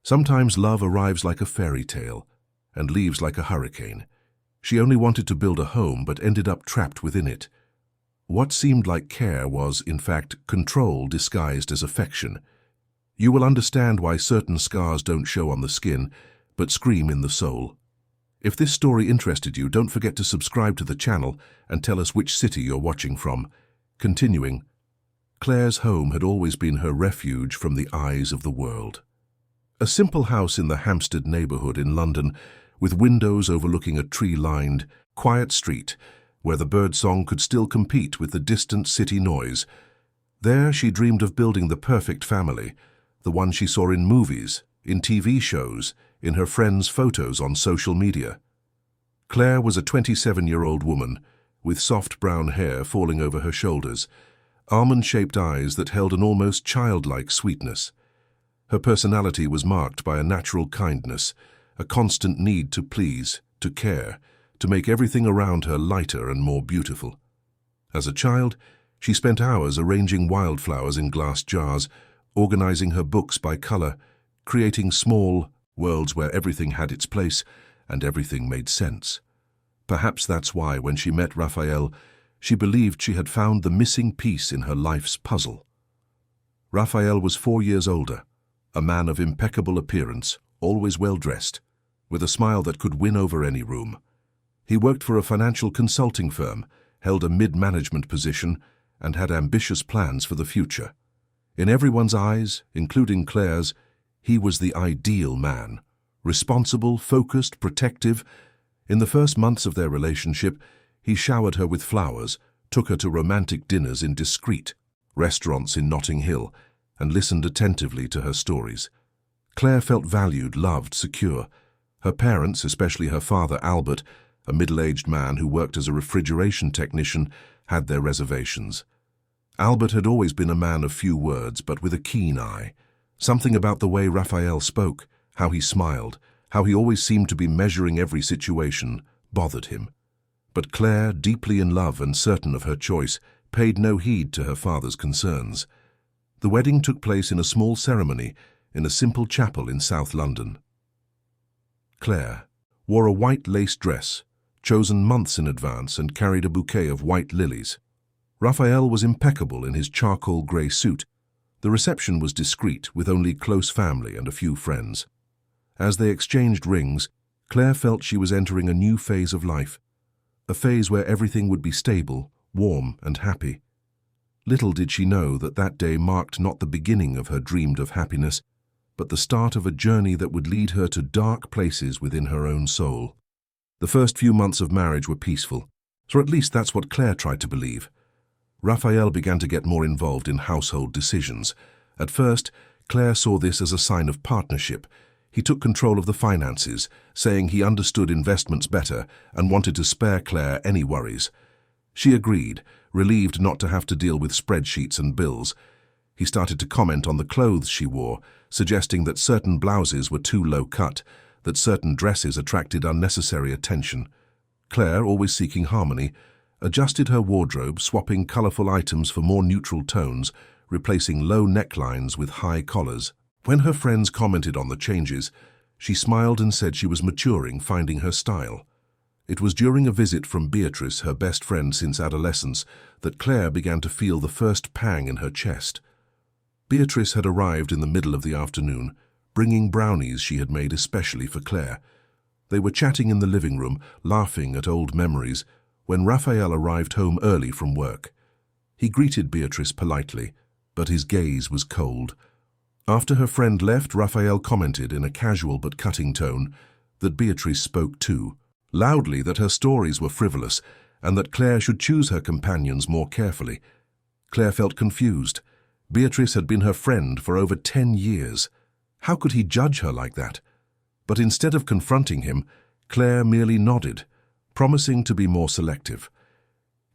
Sometimes love arrives like a fairy tale and leaves like a hurricane. She only wanted to build a home but ended up trapped within it. What seemed like care was, in fact, control disguised as affection. You will understand why certain scars don't show on the skin, but scream in the soul. If this story interested you, don't forget to subscribe to the channel and tell us which city you're watching from. Continuing, Claire's home had always been her refuge from the eyes of the world. A simple house in the Hampstead neighbourhood in London, with windows overlooking a tree-lined, quiet street, where the birdsong could still compete with the distant city noise. There she dreamed of building the perfect family, the one she saw in movies, in TV shows, in her friends' photos on social media. Claire was a 27-year-old woman, with soft brown hair falling over her shoulders, almond-shaped eyes that held an almost childlike sweetness. Her personality was marked by a natural kindness, a constant need to please, to care, to make everything around her lighter and more beautiful. As a child, she spent hours arranging wildflowers in glass jars, organizing her books by color, creating small worlds where everything had its place and everything made sense. Perhaps that's why, when she met Raphael, she believed she had found the missing piece in her life's puzzle. Raphael was 4 years older, a man of impeccable appearance, always well-dressed, with a smile that could win over any room. He worked for a financial consulting firm, held a mid-management position, and had ambitious plans for the future. In everyone's eyes, including Claire's, he was the ideal man, responsible, focused, protective. In the first months of their relationship, he showered her with flowers, took her to romantic dinners in discreet restaurants in Notting Hill, and listened attentively to her stories. Claire felt valued, loved, secure. Her parents, especially her father Albert, a middle-aged man who worked as a refrigeration technician, had their reservations. Albert had always been a man of few words, but with a keen eye. Something about the way Raphael spoke, how he smiled, how he always seemed to be measuring every situation, bothered him. But Claire, deeply in love and certain of her choice, paid no heed to her father's concerns. The wedding took place in a small ceremony in a simple chapel in South London. Claire wore a white lace dress, chosen months in advance, and carried a bouquet of white lilies. Raphael was impeccable in his charcoal grey suit. The reception was discreet, with only close family and a few friends. As they exchanged rings, Claire felt she was entering a new phase of life, a phase where everything would be stable, warm, and happy. Little did she know that that day marked not the beginning of her dreamed-of happiness, but the start of a journey that would lead her to dark places within her own soul. The first few months of marriage were peaceful, or at least that's what Claire tried to believe. Raphael began to get more involved in household decisions. At first, Claire saw this as a sign of partnership. He took control of the finances, saying he understood investments better and wanted to spare Claire any worries. She agreed, relieved not to have to deal with spreadsheets and bills. He started to comment on the clothes she wore, suggesting that certain blouses were too low cut, that certain dresses attracted unnecessary attention. Claire, always seeking harmony, adjusted her wardrobe, swapping colourful items for more neutral tones, replacing low necklines with high collars. When her friends commented on the changes, she smiled and said she was maturing, finding her style. It was during a visit from Beatrice, her best friend since adolescence, that Claire began to feel the first pang in her chest. Beatrice had arrived in the middle of the afternoon, bringing brownies she had made especially for Claire. They were chatting in the living room, laughing at old memories, when Raphael arrived home early from work. He greeted Beatrice politely, but his gaze was cold. After her friend left, Raphael commented in a casual but cutting tone that Beatrice spoke too loudly, that her stories were frivolous, and that Claire should choose her companions more carefully. Claire felt confused. Beatrice had been her friend for over 10 years. How could he judge her like that? But instead of confronting him, Claire merely nodded, promising to be more selective.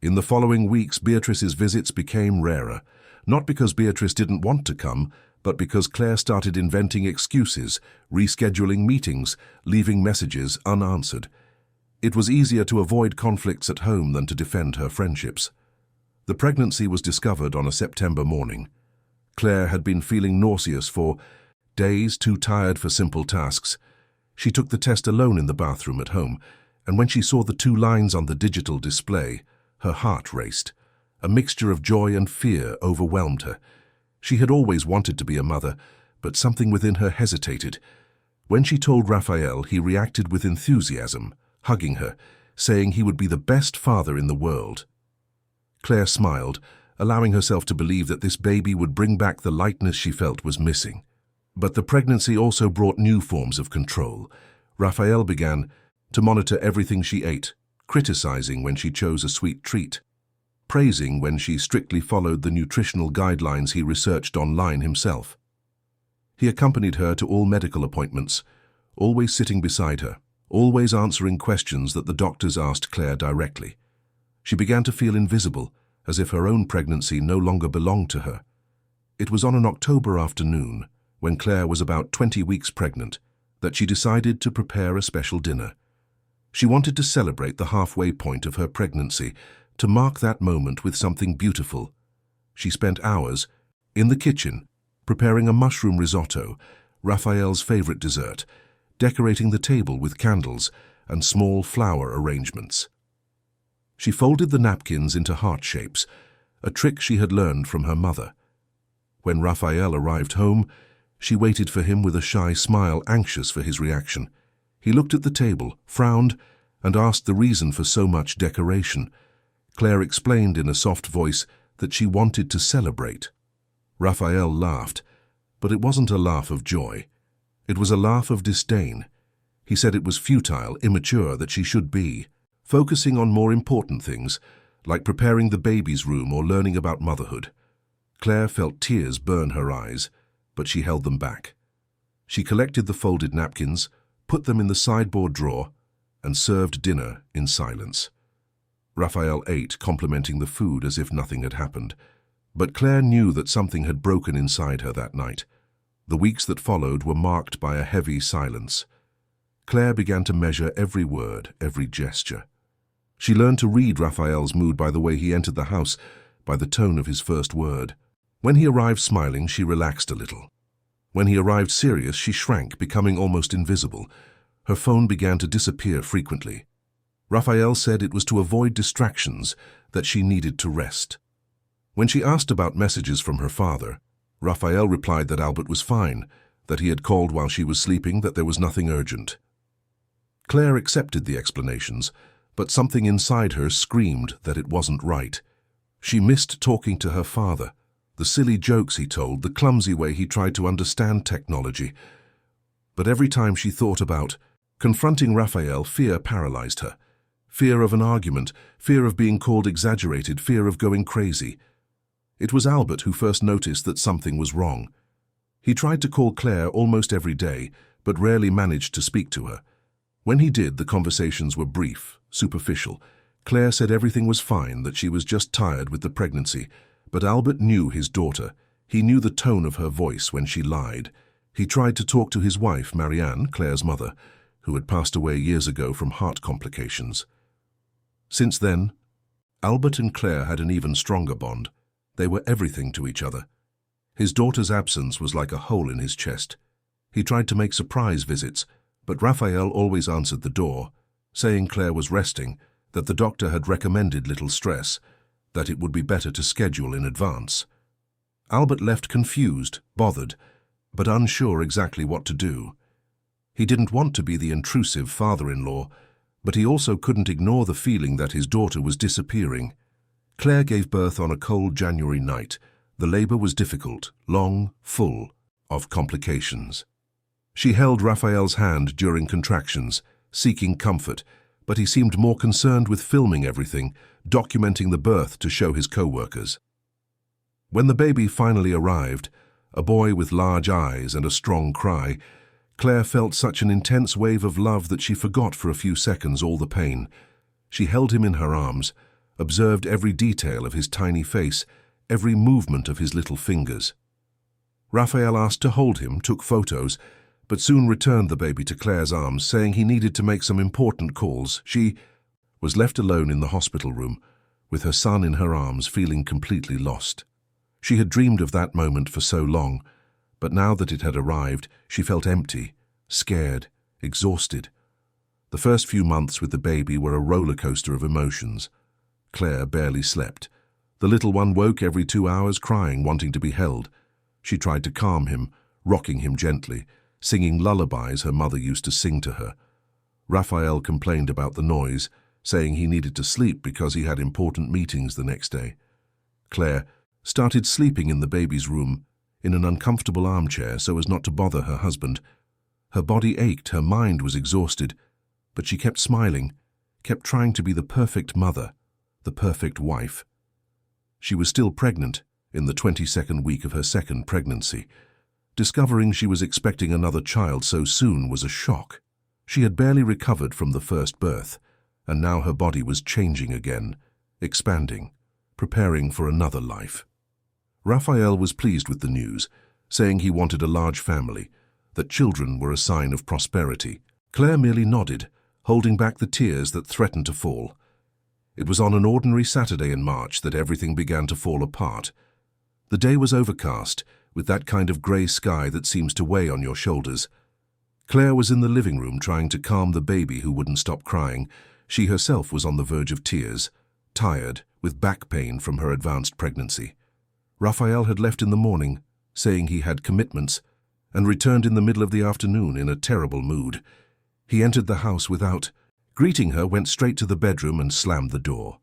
In the following weeks, Beatrice's visits became rarer, not because Beatrice didn't want to come, but because Claire started inventing excuses, rescheduling meetings, leaving messages unanswered. It was easier to avoid conflicts at home than to defend her friendships. The pregnancy was discovered on a September morning. Claire had been feeling nauseous for Days too tired for simple tasks. She took the test alone in the bathroom at home, and when she saw the 2 lines on the digital display, her heart raced. A mixture of joy and fear overwhelmed her. She had always wanted to be a mother, but something within her hesitated. When she told Raphael, he reacted with enthusiasm, hugging her, saying he would be the best father in the world. Claire smiled, allowing herself to believe that this baby would bring back the lightness she felt was missing. But the pregnancy also brought new forms of control. Raphael began to monitor everything she ate, criticizing when she chose a sweet treat, praising when she strictly followed the nutritional guidelines he researched online himself. He accompanied her to all medical appointments, always sitting beside her, always answering questions that the doctors asked Claire directly. She began to feel invisible, as if her own pregnancy no longer belonged to her. It was on an October afternoon, when Claire was about 20 weeks pregnant, that she decided to prepare a special dinner. She wanted to celebrate the halfway point of her pregnancy, to mark that moment with something beautiful. She spent hours in the kitchen, preparing a mushroom risotto, Raphael's favorite dessert, decorating the table with candles and small flower arrangements. She folded the napkins into heart shapes, a trick she had learned from her mother. When Raphael arrived home, she waited for him with a shy smile, anxious for his reaction. He looked at the table, frowned, and asked the reason for so much decoration. Claire explained in a soft voice that she wanted to celebrate. Raphael laughed, but it wasn't a laugh of joy. It was a laugh of disdain. He said it was futile, immature, that she should be focusing on more important things, like preparing the baby's room or learning about motherhood. Claire felt tears burn her eyes, but she held them back. She collected the folded napkins, put them in the sideboard drawer, and served dinner in silence. Raphael ate, complimenting the food as if nothing had happened. But Claire knew that something had broken inside her that night. The weeks that followed were marked by a heavy silence. Claire began to measure every word, every gesture. She learned to read Raphael's mood by the way he entered the house, by the tone of his first word. When he arrived smiling, she relaxed a little. When he arrived serious, she shrank, becoming almost invisible. Her phone began to disappear frequently. Raphael said it was to avoid distractions, that she needed to rest. When she asked about messages from her father, Raphael replied that Albert was fine, that he had called while she was sleeping, that there was nothing urgent. Claire accepted the explanations, but something inside her screamed that it wasn't right. She missed talking to her father, the silly jokes he told, the clumsy way he tried to understand technology. But every time she thought about confronting Raphael, fear paralyzed her. Fear of an argument, fear of being called exaggerated, fear of going crazy. It was Albert who first noticed that something was wrong. He tried to call Claire almost every day, but rarely managed to speak to her. When he did, the conversations were brief, superficial. Claire said everything was fine, that she was just tired with the pregnancy. But Albert knew his daughter. He knew the tone of her voice when she lied. He tried to talk to his wife, Marianne, Claire's mother, who had passed away years ago from heart complications. Since then, Albert and Claire had an even stronger bond. They were everything to each other. His daughter's absence was like a hole in his chest. He tried to make surprise visits, but Raphael always answered the door, saying Claire was resting, that the doctor had recommended little stress, that it would be better to schedule in advance. Albert left confused, bothered, but unsure exactly what to do. He didn't want to be the intrusive father-in-law, but he also couldn't ignore the feeling that his daughter was disappearing. Claire gave birth on a cold January night. The labor was difficult, long, full of complications. She held Raphael's hand during contractions, seeking comfort, but he seemed more concerned with filming everything, documenting the birth to show his co-workers. When the baby finally arrived, a boy with large eyes and a strong cry, Claire felt such an intense wave of love that she forgot for a few seconds all the pain. She held him in her arms, observed every detail of his tiny face, every movement of his little fingers. Raphael asked to hold him, took photos, but soon returned the baby to Claire's arms, saying he needed to make some important calls. She was left alone in the hospital room, with her son in her arms, feeling completely lost. She had dreamed of that moment for so long, But now that it had arrived, she felt empty, scared, exhausted. The first few months with the baby were a roller coaster of emotions. Claire barely slept. The little one woke every 2 hours crying, wanting to be held. She tried to calm him, rocking him gently, singing lullabies her mother used to sing to her. Raphael complained about the noise, saying he needed to sleep because he had important meetings the next day. Claire started sleeping in the baby's room, in an uncomfortable armchair so as not to bother her husband. Her body ached, her mind was exhausted, but she kept smiling, kept trying to be the perfect mother, the perfect wife. She was still pregnant, in the 22nd week of her second pregnancy. Discovering she was expecting another child so soon was a shock. She had barely recovered from the first birth, and now her body was changing again, expanding, preparing for another life. Raphael was pleased with the news, saying he wanted a large family, that children were a sign of prosperity. Claire merely nodded, holding back the tears that threatened to fall. It was on an ordinary Saturday in March that everything began to fall apart. The day was overcast, with that kind of grey sky that seems to weigh on your shoulders. Claire was in the living room trying to calm the baby who wouldn't stop crying. She herself was on the verge of tears, tired, with back pain from her advanced pregnancy. Raphael had left in the morning, saying he had commitments, and returned in the middle of the afternoon in a terrible mood. He entered the house without greeting her, went straight to the bedroom and slammed the door.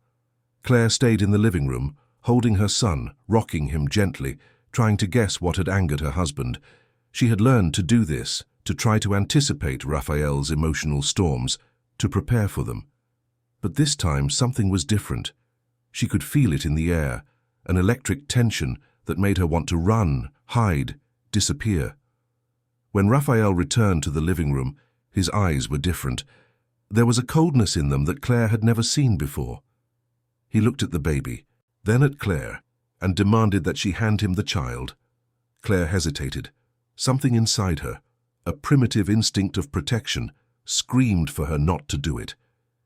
Claire stayed in the living room, holding her son, rocking him gently, trying to guess what had angered her husband. She had learned to do this, to try to anticipate Raphael's emotional storms, to prepare for them. But this time something was different. She could feel it in the air, an electric tension that made her want to run, hide, disappear. When Raphael returned to the living room, his eyes were different. There was a coldness in them that Claire had never seen before. He looked at the baby, then at Claire, and demanded that she hand him the child. Claire hesitated. Something inside her, a primitive instinct of protection, screamed for her not to do it.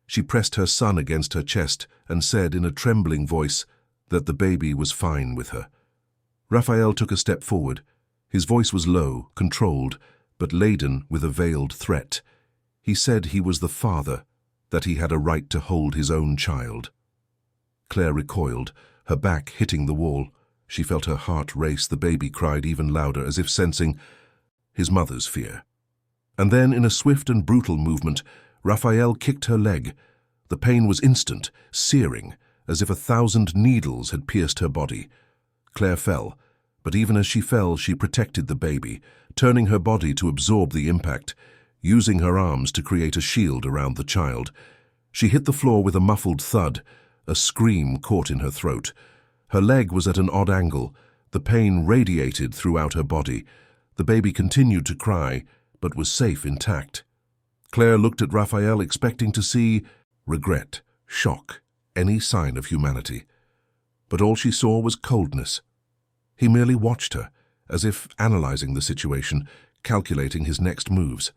She pressed her son against her chest and said in a trembling voice that the baby was fine with her. Raphael took a step forward. His voice was low, controlled, but laden with a veiled threat. He said he was the father, that he had a right to hold his own child. Claire recoiled, her back hitting the wall. She felt her heart race. The baby cried even louder, as if sensing his mother's fear. And then, in a swift and brutal movement, Raphael kicked her leg. The pain was instant, searing, as if 1,000 needles had pierced her body. Claire fell, but even as she fell, she protected the baby, turning her body to absorb the impact, using her arms to create a shield around the child. She hit the floor with a muffled thud, a scream caught in her throat. Her leg was at an odd angle. The pain radiated throughout her body. The baby continued to cry, but was safe intact. Claire looked at Raphael, expecting to see regret, shock, any sign of humanity. But all she saw was coldness. He merely watched her, as if analyzing the situation, calculating his next moves.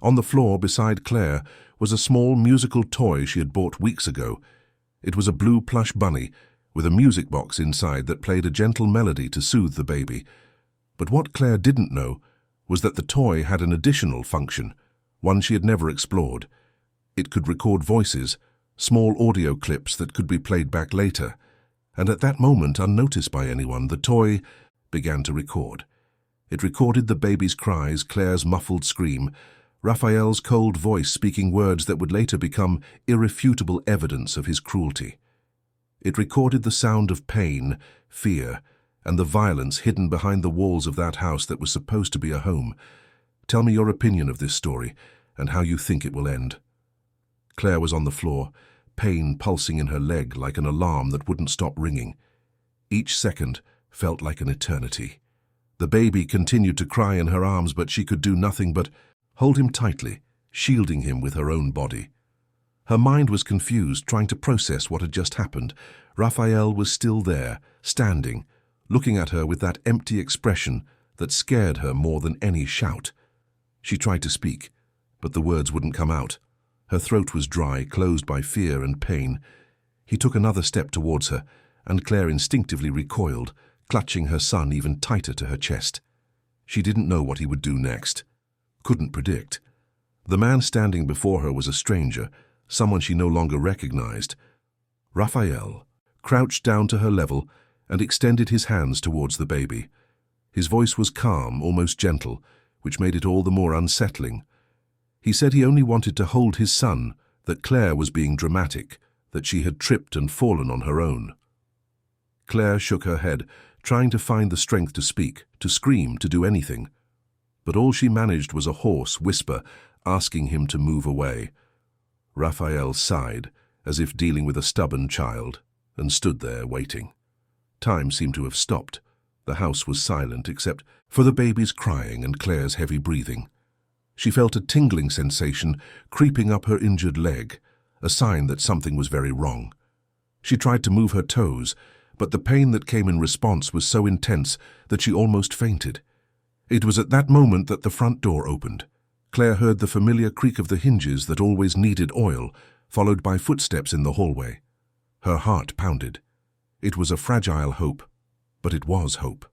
On the floor beside Claire was a small musical toy she had bought weeks ago. It was a blue plush bunny, with a music box inside that played a gentle melody to soothe the baby. But what Claire didn't know was that the toy had an additional function, one she had never explored. It could record voices, small audio clips that could be played back later. And at that moment, unnoticed by anyone, the toy began to record. It recorded the baby's cries, Claire's muffled scream, Raphael's cold voice speaking words that would later become irrefutable evidence of his cruelty. It recorded the sound of pain, fear, and the violence hidden behind the walls of that house that was supposed to be a home. Tell me your opinion of this story and how you think it will end. Claire was on the floor, pain pulsing in her leg like an alarm that wouldn't stop ringing. Each second felt like an eternity. The baby continued to cry in her arms, but she could do nothing but hold him tightly, shielding him with her own body. Her mind was confused, trying to process what had just happened. Raphael was still there, standing, looking at her with that empty expression that scared her more than any shout. She tried to speak, but the words wouldn't come out. Her throat was dry, closed by fear and pain. He took another step towards her, and Claire instinctively recoiled, clutching her son even tighter to her chest. She didn't know what he would do next. Couldn't predict. The man standing before her was a stranger, someone she no longer recognized. Raphael crouched down to her level and extended his hands towards the baby. His voice was calm, almost gentle, which made it all the more unsettling. He said he only wanted to hold his son, that Claire was being dramatic, that she had tripped and fallen on her own. Claire shook her head, trying to find the strength to speak, to scream, to do anything. But all she managed was a hoarse whisper, asking him to move away. Raphael sighed, as if dealing with a stubborn child, and stood there waiting. Time seemed to have stopped. The house was silent except for the baby's crying and Claire's heavy breathing. She felt a tingling sensation creeping up her injured leg, a sign that something was very wrong. She tried to move her toes, but the pain that came in response was so intense that she almost fainted. It was at that moment that the front door opened. Claire heard the familiar creak of the hinges that always needed oil, followed by footsteps in the hallway. Her heart pounded. It was a fragile hope, but it was hope.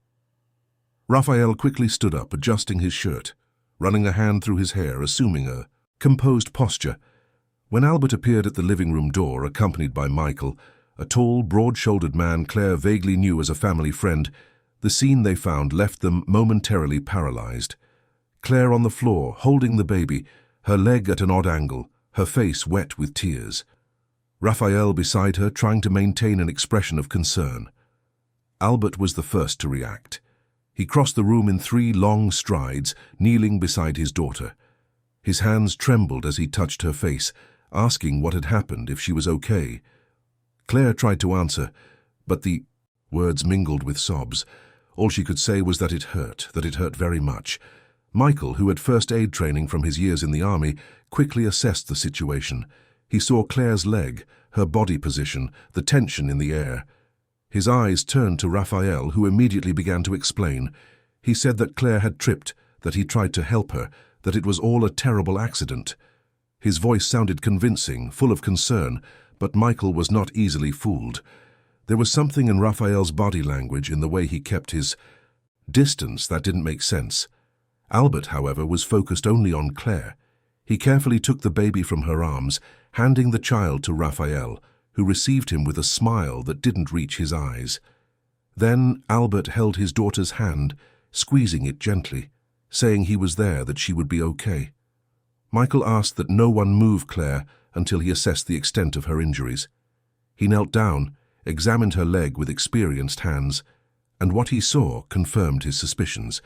Raphael quickly stood up, adjusting his shirt, running a hand through his hair, assuming a composed posture. When Albert appeared at the living room door, accompanied by Michael, a tall, broad-shouldered man Claire vaguely knew as a family friend, the scene they found left them momentarily paralyzed. Claire on the floor, holding the baby, her leg at an odd angle, her face wet with tears. Raphael beside her, trying to maintain an expression of concern. Albert was the first to react. He crossed the room in 3 long strides, kneeling beside his daughter. His hands trembled as he touched her face, asking what had happened, if she was okay. Claire tried to answer, but the words mingled with sobs. All she could say was that it hurt very much. Michael, who had first aid training from his years in the army, quickly assessed the situation. He saw Claire's leg, her body position, the tension in the air. His eyes turned to Raphael, who immediately began to explain. He said that Claire had tripped, that he tried to help her, that it was all a terrible accident. His voice sounded convincing, full of concern, but Michael was not easily fooled. There was something in Raphael's body language, in the way he kept his distance, that didn't make sense. Albert, however, was focused only on Claire. He carefully took the baby from her arms, handing the child to Raphael, who received him with a smile that didn't reach his eyes. Then Albert held his daughter's hand, squeezing it gently, saying he was there, that she would be okay. Michael asked that no one move Claire until he assessed the extent of her injuries. He knelt down, examined her leg with experienced hands, and what he saw confirmed his suspicions.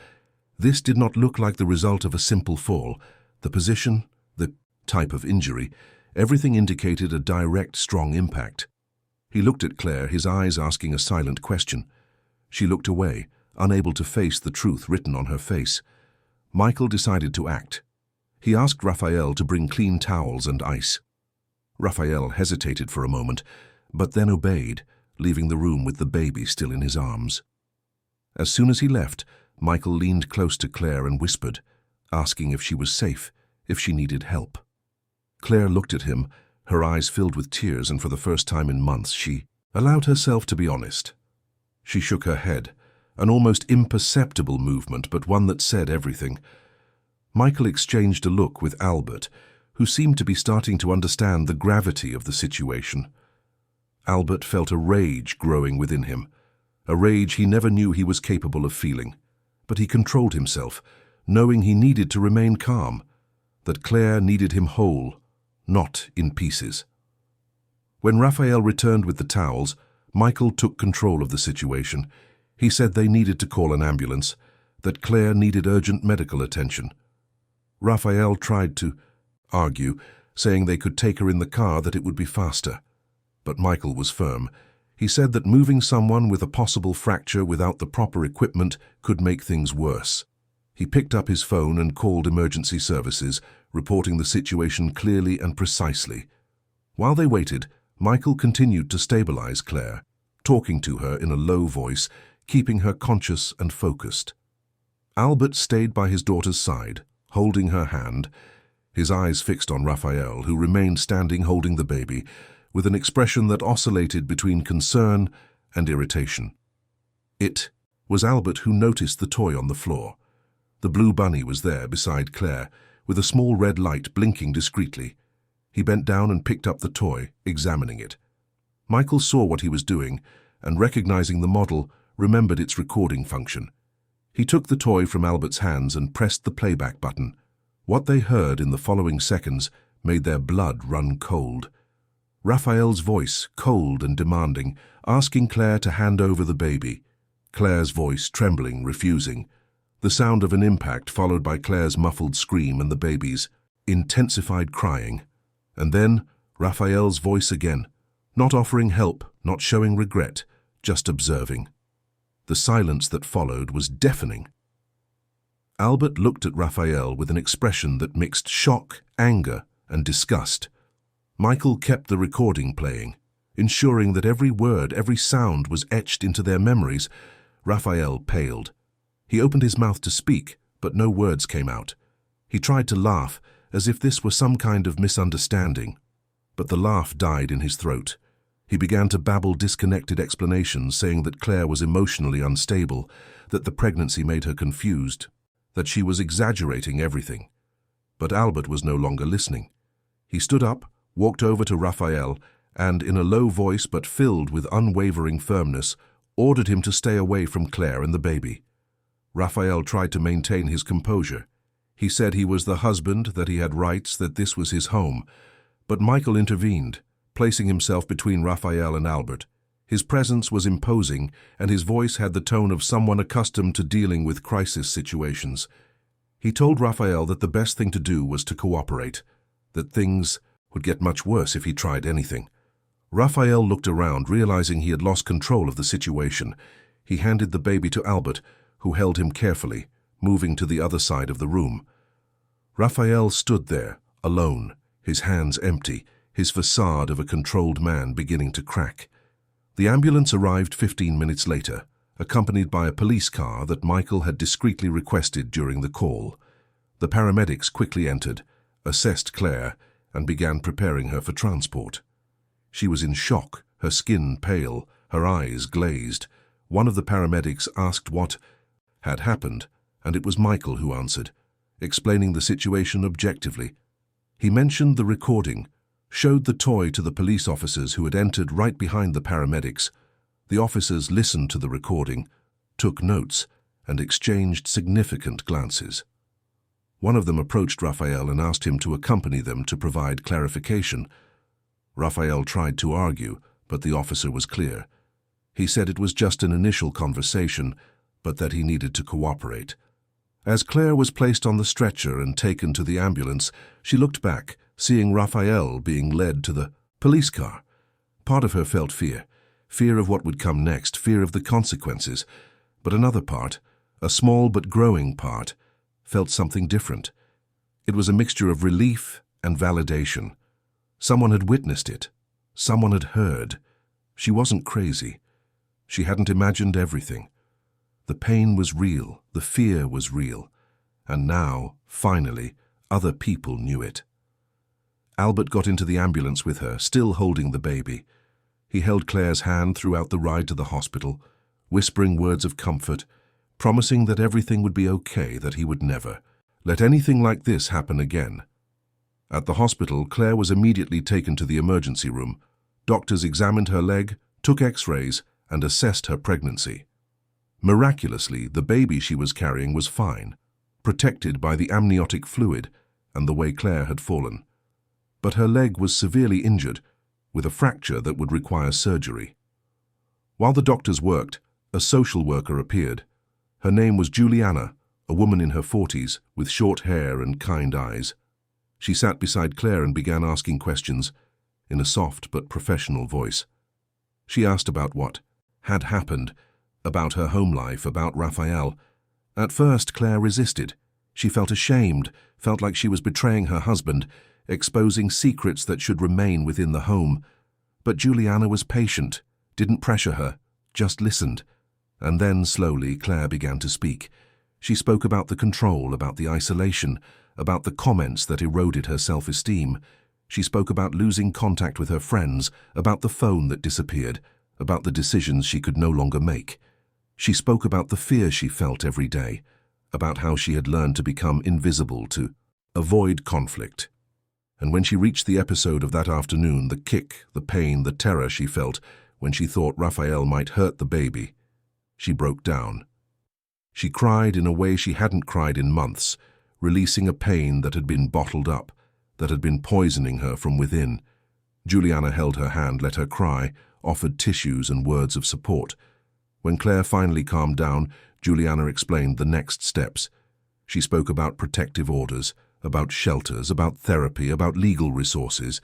This did not look like the result of a simple fall. The position, the type of injury, everything indicated a direct, strong impact. He looked at Claire, his eyes asking a silent question. She looked away, unable to face the truth written on her face. Michael decided to act. He asked Raphael to bring clean towels and ice. Raphael hesitated for a moment, but then obeyed, leaving the room with the baby still in his arms. As soon as he left, Michael leaned close to Claire and whispered, asking if she was safe, if she needed help. Claire looked at him, her eyes filled with tears, and for the first time in months she allowed herself to be honest. She shook her head, an almost imperceptible movement, but one that said everything. Michael exchanged a look with Albert, who seemed to be starting to understand the gravity of the situation. Albert felt a rage growing within him, a rage he never knew he was capable of feeling. But he controlled himself, knowing he needed to remain calm, that Claire needed him whole, not in pieces. When Raphael returned with the towels, Michael took control of the situation. He said they needed to call an ambulance, that Claire needed urgent medical attention. Raphael tried to argue, saying they could take her in the car, that it would be faster. But Michael was firm. He said that moving someone with a possible fracture without the proper equipment could make things worse. He picked up his phone and called emergency services, reporting the situation clearly and precisely. While they waited, Michael continued to stabilize Claire, talking to her in a low voice, keeping her conscious and focused. Albert stayed by his daughter's side, holding her hand, his eyes fixed on Raphael, who remained standing holding the baby, with an expression that oscillated between concern and irritation. It was Albert who noticed the toy on the floor. The blue bunny was there beside Claire, with a small red light blinking discreetly. He bent down and picked up the toy, examining it. Michael saw what he was doing, and recognizing the model, remembered its recording function. He took the toy from Albert's hands and pressed the playback button. What they heard in the following seconds made their blood run cold. Raphael's voice, cold and demanding, asking Claire to hand over the baby. Claire's voice trembling, refusing. The sound of an impact followed by Claire's muffled scream and the baby's intensified crying. And then Raphael's voice again, not offering help, not showing regret, just observing. The silence that followed was deafening. Albert looked at Raphael with an expression that mixed shock, anger, and disgust. Michael kept the recording playing, ensuring that every word, every sound was etched into their memories. Raphael paled. He opened his mouth to speak, but no words came out. He tried to laugh, as if this were some kind of misunderstanding. But the laugh died in his throat. He began to babble disconnected explanations, saying that Claire was emotionally unstable, that the pregnancy made her confused, that she was exaggerating everything. But Albert was no longer listening. He stood up, walked over to Raphael, and, in a low voice but filled with unwavering firmness, ordered him to stay away from Claire and the baby. Raphael tried to maintain his composure. He said he was the husband, that he had rights, that this was his home. But Michael intervened, placing himself between Raphael and Albert. His presence was imposing, and his voice had the tone of someone accustomed to dealing with crisis situations. He told Raphael that the best thing to do was to cooperate, that things would get much worse if he tried anything. Raphael looked around, realizing he had lost control of the situation. He handed the baby to Albert, who held him carefully, moving to the other side of the room. Raphael stood there, alone, his hands empty, his facade of a controlled man beginning to crack. The ambulance arrived 15 minutes later, accompanied by a police car that Michael had discreetly requested during the call. The paramedics quickly entered, assessed Claire, and began preparing her for transport. She was in shock, her skin pale, her eyes glazed. One of the paramedics asked what had happened, and it was Michael who answered, explaining the situation objectively. He mentioned the recording, showed the toy to the police officers who had entered right behind the paramedics. The officers listened to the recording, took notes, and exchanged significant glances. One of them approached Raphael and asked him to accompany them to provide clarification. Raphael tried to argue, but the officer was clear. He said it was just an initial conversation, but that he needed to cooperate. As Claire was placed on the stretcher and taken to the ambulance, she looked back, seeing Raphael being led to the police car. Part of her felt fear of what would come next, fear of the consequences. But another part, a small but growing part, felt something different. It was a mixture of relief and validation. Someone had witnessed it. Someone had heard. She wasn't crazy. She hadn't imagined everything. The pain was real, the fear was real, and now, finally, other people knew it. Albert got into the ambulance with her, still holding the baby. He held Claire's hand throughout the ride to the hospital, whispering words of comfort, promising that everything would be okay, that he would never let anything like this happen again. At the hospital, Claire was immediately taken to the emergency room. Doctors examined her leg, took x-rays, and assessed her pregnancy. Miraculously, the baby she was carrying was fine, protected by the amniotic fluid and the way Claire had fallen. But her leg was severely injured, with a fracture that would require surgery. While the doctors worked, a social worker appeared. Her name was Juliana, a woman in her 40s, with short hair and kind eyes. She sat beside Claire and began asking questions, in a soft but professional voice. She asked about what had happened, about her home life, about Raphael. At first, Claire resisted. She felt ashamed, felt like she was betraying her husband, exposing secrets that should remain within the home. But Juliana was patient, didn't pressure her, just listened. And then, slowly, Claire began to speak. She spoke about the control, about the isolation, about the comments that eroded her self-esteem. She spoke about losing contact with her friends, about the phone that disappeared, about the decisions she could no longer make. She spoke about the fear she felt every day, about how she had learned to become invisible to avoid conflict. And when she reached the episode of that afternoon, the kick, the pain, the terror she felt when she thought Raphael might hurt the baby, she broke down. She cried in a way she hadn't cried in months, releasing a pain that had been bottled up, that had been poisoning her from within. Juliana held her hand, let her cry, offered tissues and words of support. When Claire finally calmed down, Juliana explained the next steps. She spoke about protective orders, about shelters, about therapy, about legal resources.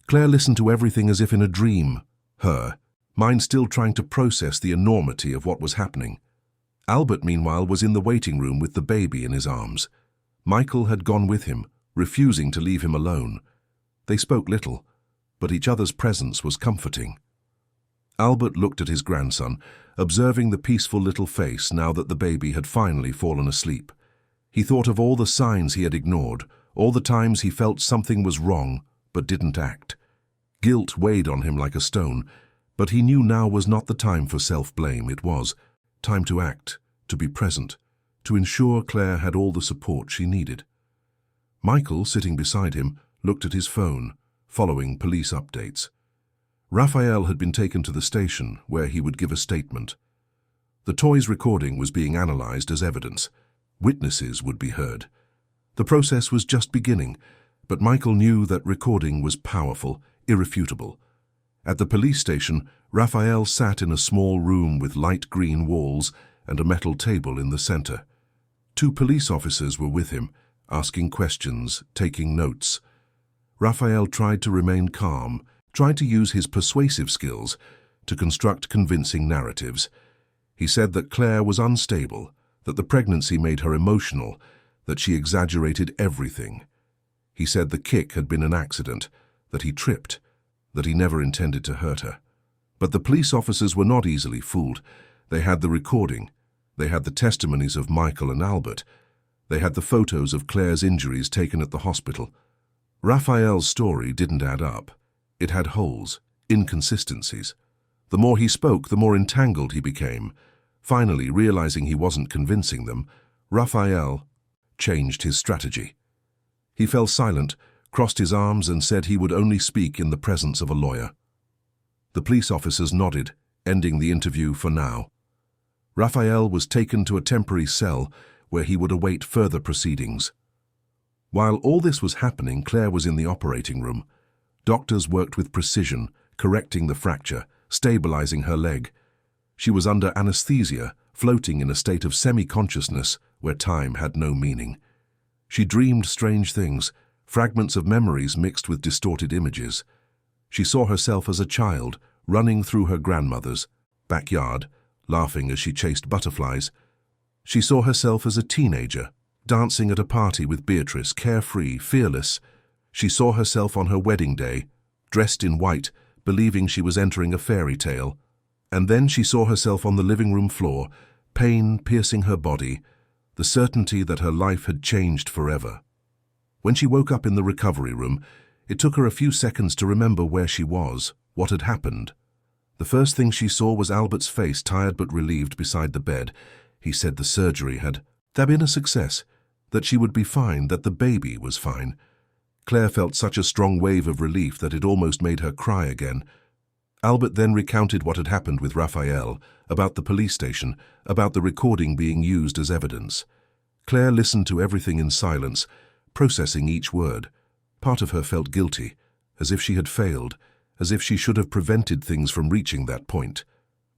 Claire listened to everything as if in a dream, her mind still trying to process the enormity of what was happening. Albert, meanwhile, was in the waiting room with the baby in his arms. Michael had gone with him, refusing to leave him alone. They spoke little, but each other's presence was comforting. Albert looked at his grandson, observing the peaceful little face now that the baby had finally fallen asleep. He thought of all the signs he had ignored, all the times he felt something was wrong but didn't act. Guilt weighed on him like a stone, but he knew now was not the time for self-blame. It was time to act, to be present, to ensure Claire had all the support she needed. Michael, sitting beside him, looked at his phone, following police updates. Raphael had been taken to the station, where he would give a statement. The toy's recording was being analyzed as evidence. Witnesses would be heard. The process was just beginning, but Michael knew that recording was powerful, irrefutable. At the police station, Raphael sat in a small room with light green walls and a metal table in the center. 2 police officers were with him, asking questions, taking notes. Raphael tried to remain calm, tried to use his persuasive skills to construct convincing narratives. He said that Claire was unstable, that the pregnancy made her emotional, that she exaggerated everything. He said the kick had been an accident, that he tripped, that he never intended to hurt her. But the police officers were not easily fooled. They had the recording. They had the testimonies of Michael and Albert. They had the photos of Claire's injuries taken at the hospital. Raphael's story didn't add up. It had holes, inconsistencies. The more he spoke, the more entangled he became. Finally, realizing he wasn't convincing them, Raphael changed his strategy. He fell silent, crossed his arms, and said he would only speak in the presence of a lawyer. The police officers nodded, ending the interview for now. Raphael was taken to a temporary cell where he would await further proceedings. While all this was happening, Claire was in the operating room. Doctors worked with precision, correcting the fracture, stabilizing her leg. She was under anesthesia, floating in a state of semi-consciousness where time had no meaning. She dreamed strange things, fragments of memories mixed with distorted images. She saw herself as a child, running through her grandmother's backyard, laughing as she chased butterflies. She saw herself as a teenager, dancing at a party with Beatrice, carefree, fearless. She saw herself on her wedding day, dressed in white, believing she was entering a fairy tale. And then she saw herself on the living room floor, pain piercing her body, the certainty that her life had changed forever. When she woke up in the recovery room, it took her a few seconds to remember where she was, what had happened. The first thing she saw was Albert's face, tired but relieved, beside the bed. He said the surgery had been a success, that she would be fine, that the baby was fine. Claire felt such a strong wave of relief that it almost made her cry again. Albert then recounted what had happened with Raphael, about the police station, about the recording being used as evidence. Claire listened to everything in silence, processing each word. Part of her felt guilty, as if she had failed, as if she should have prevented things from reaching that point.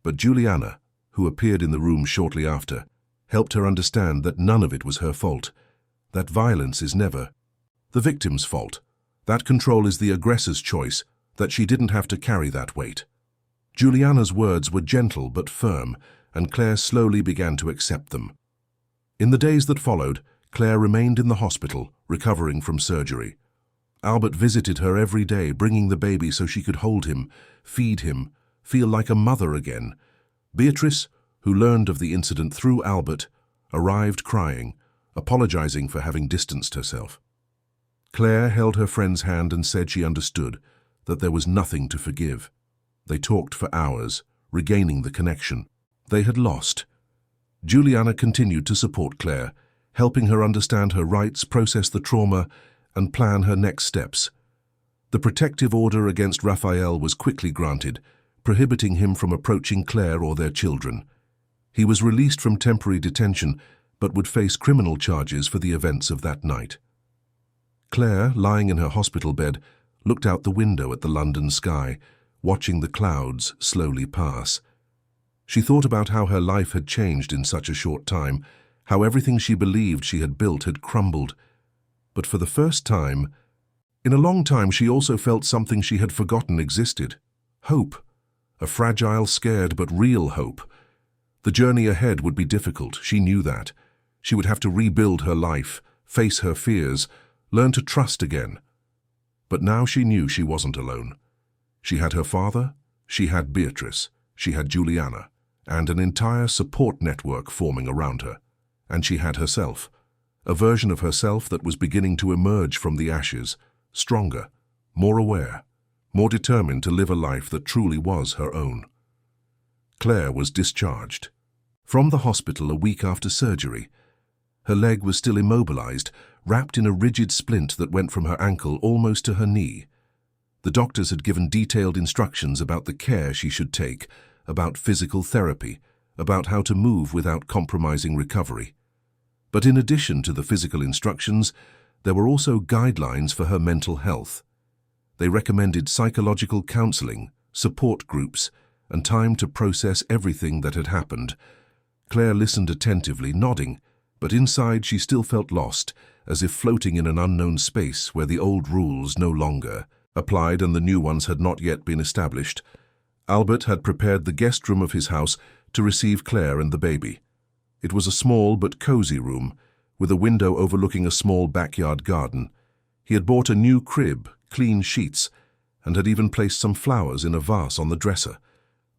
But Juliana, who appeared in the room shortly after, helped her understand that none of it was her fault, that violence is never the victim's fault, that control is the aggressor's choice, that she didn't have to carry that weight. Juliana's words were gentle but firm, and Claire slowly began to accept them. In the days that followed, Claire remained in the hospital, recovering from surgery. Albert visited her every day, bringing the baby so she could hold him, feed him, feel like a mother again. Beatrice, who learned of the incident through Albert, arrived crying, apologizing for having distanced herself. Claire held her friend's hand and said she understood, that there was nothing to forgive. They talked for hours, regaining the connection they had lost. Juliana continued to support Claire, helping her understand her rights, process the trauma, and plan her next steps. The protective order against Raphael was quickly granted, prohibiting him from approaching Claire or their children. He was released from temporary detention, but would face criminal charges for the events of that night. Claire, lying in her hospital bed, looked out the window at the London sky, watching the clouds slowly pass. She thought about how her life had changed in such a short time, how everything she believed she had built had crumbled. But for the first time, in a long time, she also felt something she had forgotten existed. Hope. A fragile, scared, but real hope. The journey ahead would be difficult, she knew that. She would have to rebuild her life, face her fears, learn to trust again. But now she knew she wasn't alone. She had her father, she had Beatrice, she had Juliana, and an entire support network forming around her. And she had herself, a version of herself that was beginning to emerge from the ashes, stronger, more aware, more determined to live a life that truly was her own. Claire was discharged. From the hospital a week after surgery, her leg was still immobilized, wrapped in a rigid splint that went from her ankle almost to her knee. The doctors had given detailed instructions about the care she should take, about physical therapy, about how to move without compromising recovery. But in addition to the physical instructions, there were also guidelines for her mental health. They recommended psychological counseling, support groups, and time to process everything that had happened. Claire listened attentively, nodding, but inside she still felt lost, as if floating in an unknown space where the old rules no longer applied and the new ones had not yet been established. Albert had prepared the guest room of his house to receive Claire and the baby. It was a small but cozy room, with a window overlooking a small backyard garden. He had bought a new crib, clean sheets, and had even placed some flowers in a vase on the dresser.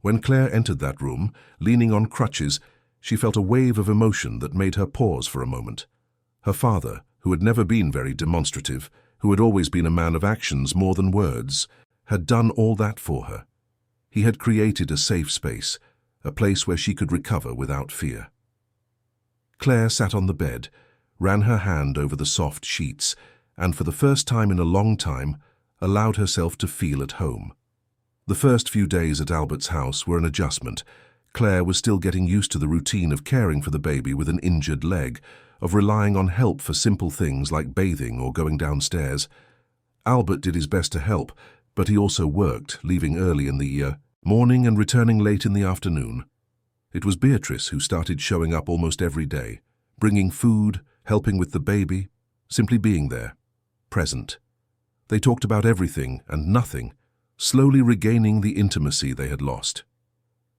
When Claire entered that room, leaning on crutches, she felt a wave of emotion that made her pause for a moment. Her father, who had never been very demonstrative, who had always been a man of actions more than words, had done all that for her. He had created a safe space, a place where she could recover without fear. Claire sat on the bed, ran her hand over the soft sheets, and for the first time in a long time, allowed herself to feel at home. The first few days at Albert's house were an adjustment. Claire was still getting used to the routine of caring for the baby with an injured leg, of relying on help for simple things like bathing or going downstairs. Albert did his best to help, but he also worked, leaving early in the morning and returning late in the afternoon. It was Beatrice who started showing up almost every day, bringing food, helping with the baby, simply being there, present. They talked about everything and nothing, slowly regaining the intimacy they had lost.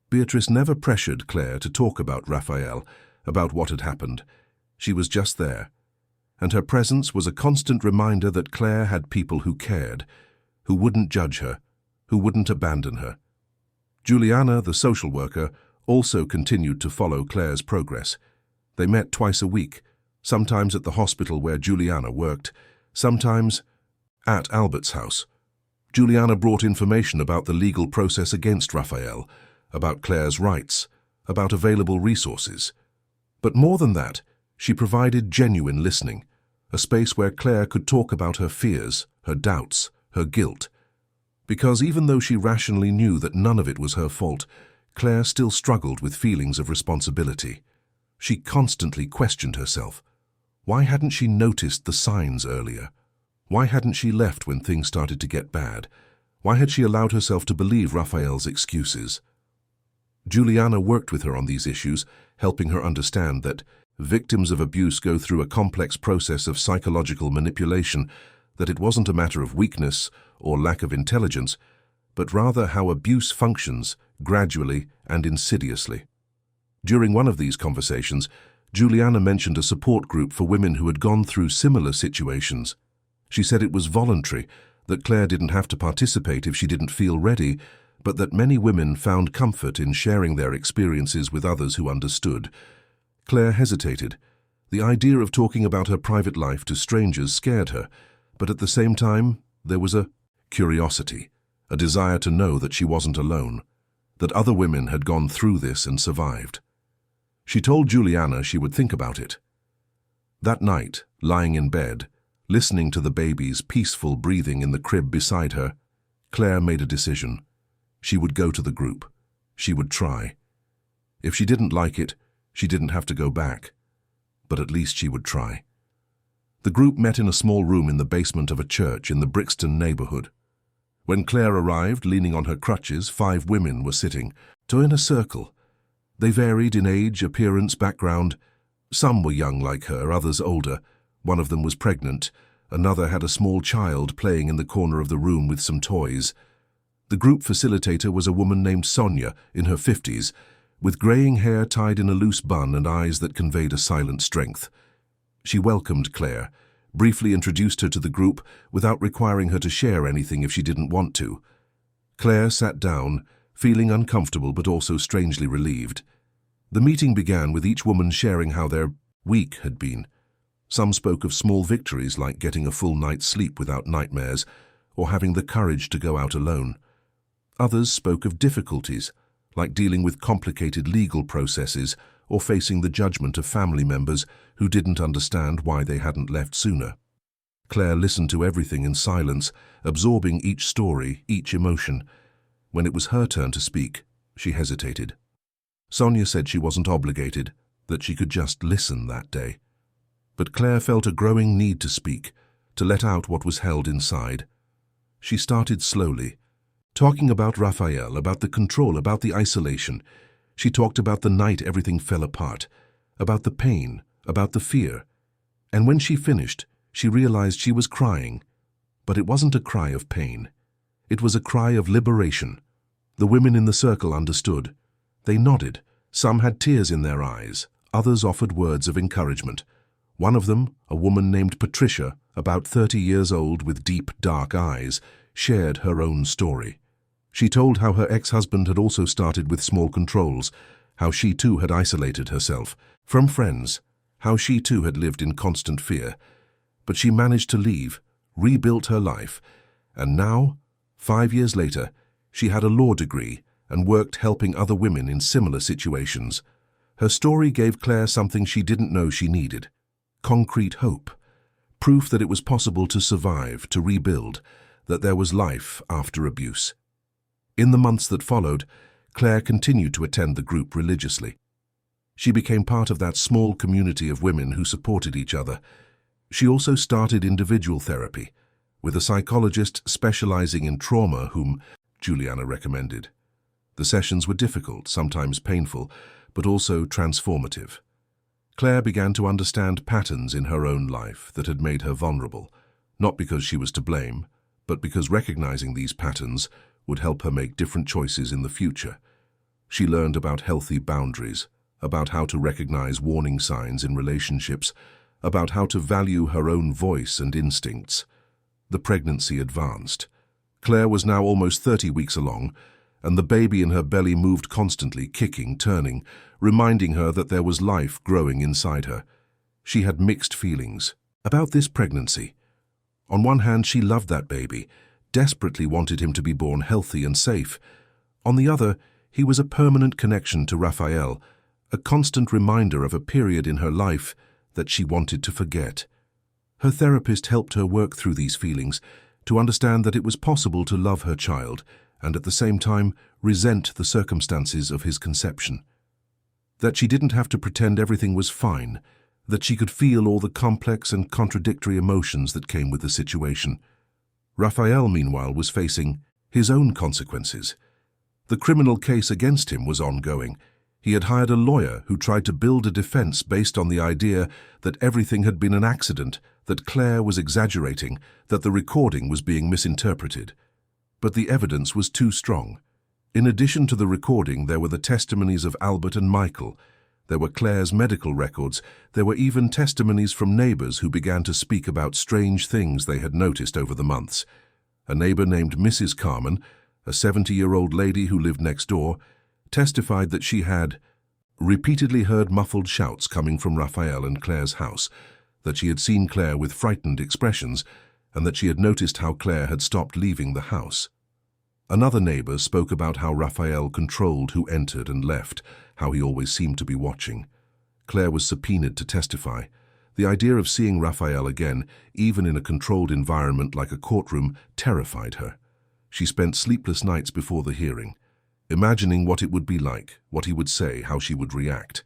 Beatrice never pressured Claire to talk about Raphael, about what had happened. She was just there, and her presence was a constant reminder that Claire had people who cared, who wouldn't judge her, who wouldn't abandon her. Juliana, the social worker, also continued to follow Claire's progress. They met twice a week, sometimes at the hospital where Juliana worked, sometimes at Albert's house. Juliana brought information about the legal process against Raphael, about Claire's rights, about available resources. But more than that, she provided genuine listening, a space where Claire could talk about her fears, her doubts, her guilt. Because even though she rationally knew that none of it was her fault, Claire still struggled with feelings of responsibility. She constantly questioned herself. Why hadn't she noticed the signs earlier? Why hadn't she left when things started to get bad? Why had she allowed herself to believe Raphael's excuses? Juliana worked with her on these issues, helping her understand that victims of abuse go through a complex process of psychological manipulation, that it wasn't a matter of weakness or lack of intelligence, but rather how abuse functions gradually and insidiously. During one of these conversations, Juliana mentioned a support group for women who had gone through similar situations. She said it was voluntary, that Claire didn't have to participate if she didn't feel ready, but that many women found comfort in sharing their experiences with others who understood. Claire hesitated. The idea of talking about her private life to strangers scared her, but at the same time, there was a curiosity, a desire to know that she wasn't alone, that other women had gone through this and survived. She told Juliana she would think about it. That night, lying in bed, listening to the baby's peaceful breathing in the crib beside her, Claire made a decision. She would go to the group. She would try. If she didn't like it, she didn't have to go back. But at least she would try. The group met in a small room in the basement of a church in the Brixton neighborhood. When Claire arrived, leaning on her crutches, 5 women were sitting, in a circle. They varied in age, appearance, background. Some were young like her, others older. One of them was pregnant. Another had a small child playing in the corner of the room with some toys. The group facilitator was a woman named Sonia, in her 50s, with greying hair tied in a loose bun and eyes that conveyed a silent strength. She welcomed Claire, briefly introduced her to the group without requiring her to share anything if she didn't want to. Claire sat down, feeling uncomfortable but also strangely relieved. The meeting began with each woman sharing how their week had been. Some spoke of small victories like getting a full night's sleep without nightmares or having the courage to go out alone. Others spoke of difficulties, like dealing with complicated legal processes or facing the judgment of family members who didn't understand why they hadn't left sooner. Claire listened to everything in silence, absorbing each story, each emotion. When it was her turn to speak, she hesitated. Sonia said she wasn't obligated, that she could just listen that day. But Claire felt a growing need to speak, to let out what was held inside. She started slowly, talking about Raphael, about the control, about the isolation. She talked about the night everything fell apart, about the pain, about the fear. And when she finished, she realized she was crying. But it wasn't a cry of pain. It was a cry of liberation. The women in the circle understood. They nodded. Some had tears in their eyes. Others offered words of encouragement. One of them, a woman named Patricia, about 30 years old with deep, dark eyes, shared her own story. She told how her ex-husband had also started with small controls, how she too had isolated herself from friends, how she too had lived in constant fear. But she managed to leave, rebuilt her life, and now, 5 years later, she had a law degree and worked helping other women in similar situations. Her story gave Claire something she didn't know she needed: concrete hope, proof that it was possible to survive, to rebuild, that there was life after abuse. In the months that followed, Claire continued to attend the group religiously. She became part of that small community of women who supported each other. She also started individual therapy, with a psychologist specializing in trauma whom Juliana recommended. The sessions were difficult, sometimes painful, but also transformative. Claire began to understand patterns in her own life that had made her vulnerable, not because she was to blame, but because recognizing these patterns would help her make different choices in the future. She learned about healthy boundaries, about how to recognize warning signs in relationships, about how to value her own voice and instincts. The pregnancy advanced. Claire was now almost 30 weeks along, and the baby in her belly moved constantly, kicking, turning, reminding her that there was life growing inside her. She had mixed feelings about this pregnancy. On one hand, she loved that baby, desperately wanted him to be born healthy and safe. On the other, he was a permanent connection to Raphael, a constant reminder of a period in her life that she wanted to forget. Her therapist helped her work through these feelings, to understand that it was possible to love her child and at the same time resent the circumstances of his conception. That she didn't have to pretend everything was fine, that she could feel all the complex and contradictory emotions that came with the situation. Raphael, meanwhile, was facing his own consequences. The criminal case against him was ongoing. He had hired a lawyer who tried to build a defense based on the idea that everything had been an accident, that Claire was exaggerating, that the recording was being misinterpreted. But the evidence was too strong. In addition to the recording, there were the testimonies of Albert and Michael. There were Claire's medical records. There were even testimonies from neighbors who began to speak about strange things they had noticed over the months. A neighbor named Mrs. Carmen, a 70-year-old lady who lived next door, testified that she had repeatedly heard muffled shouts coming from Raphael and Claire's house, that she had seen Claire with frightened expressions, and that she had noticed how Claire had stopped leaving the house. Another neighbor spoke about how Raphael controlled who entered and left, how he always seemed to be watching. Claire was subpoenaed to testify. The idea of seeing Raphael again, even in a controlled environment like a courtroom, terrified her. She spent sleepless nights before the hearing, imagining what it would be like, what he would say, how she would react.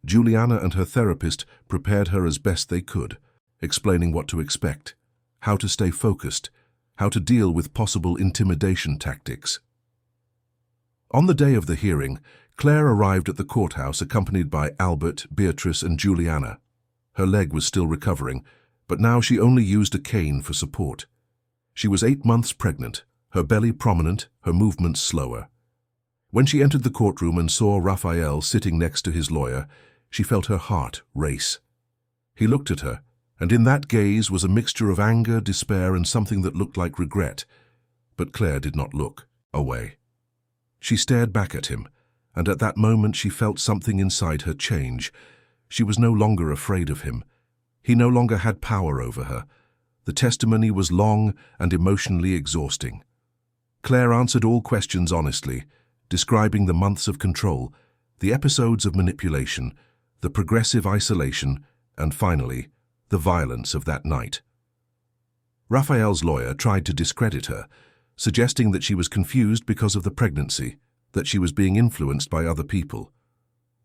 Juliana and her therapist prepared her as best they could, explaining what to expect, how to stay focused, how to deal with possible intimidation tactics. On the day of the hearing, Claire arrived at the courthouse accompanied by Albert, Beatrice, and Juliana. Her leg was still recovering, but now she only used a cane for support. She was 8 months pregnant, her belly prominent, her movements slower. When she entered the courtroom and saw Raphael sitting next to his lawyer, she felt her heart race. He looked at her, and in that gaze was a mixture of anger, despair, and something that looked like regret. But Claire did not look away. She stared back at him, and at that moment she felt something inside her change. She was no longer afraid of him. He no longer had power over her. The testimony was long and emotionally exhausting. Claire answered all questions honestly, describing the months of control, the episodes of manipulation, the progressive isolation, and finally, the violence of that night. Raphael's lawyer tried to discredit her, suggesting that she was confused because of the pregnancy, that she was being influenced by other people.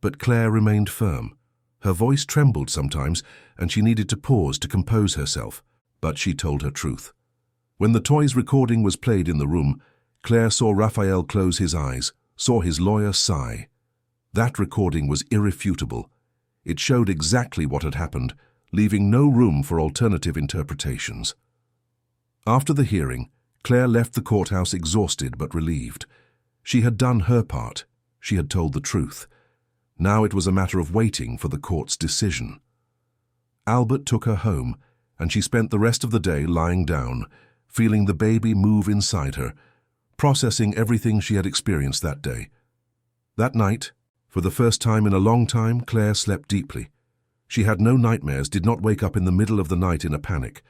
But Claire remained firm. Her voice trembled sometimes, and she needed to pause to compose herself, but she told her truth. When the toys recording was played in the room, Claire saw Raphael close his eyes, saw his lawyer sigh. That recording was irrefutable. It showed exactly what had happened, leaving no room for alternative interpretations. After the hearing, Claire left the courthouse exhausted but relieved. She had done her part. She had told the truth. Now it was a matter of waiting for the court's decision. Albert took her home, and she spent the rest of the day lying down, feeling the baby move inside her, processing everything she had experienced that day. That night, for the first time in a long time, Claire slept deeply. She had no nightmares, did not wake up in the middle of the night in a panic.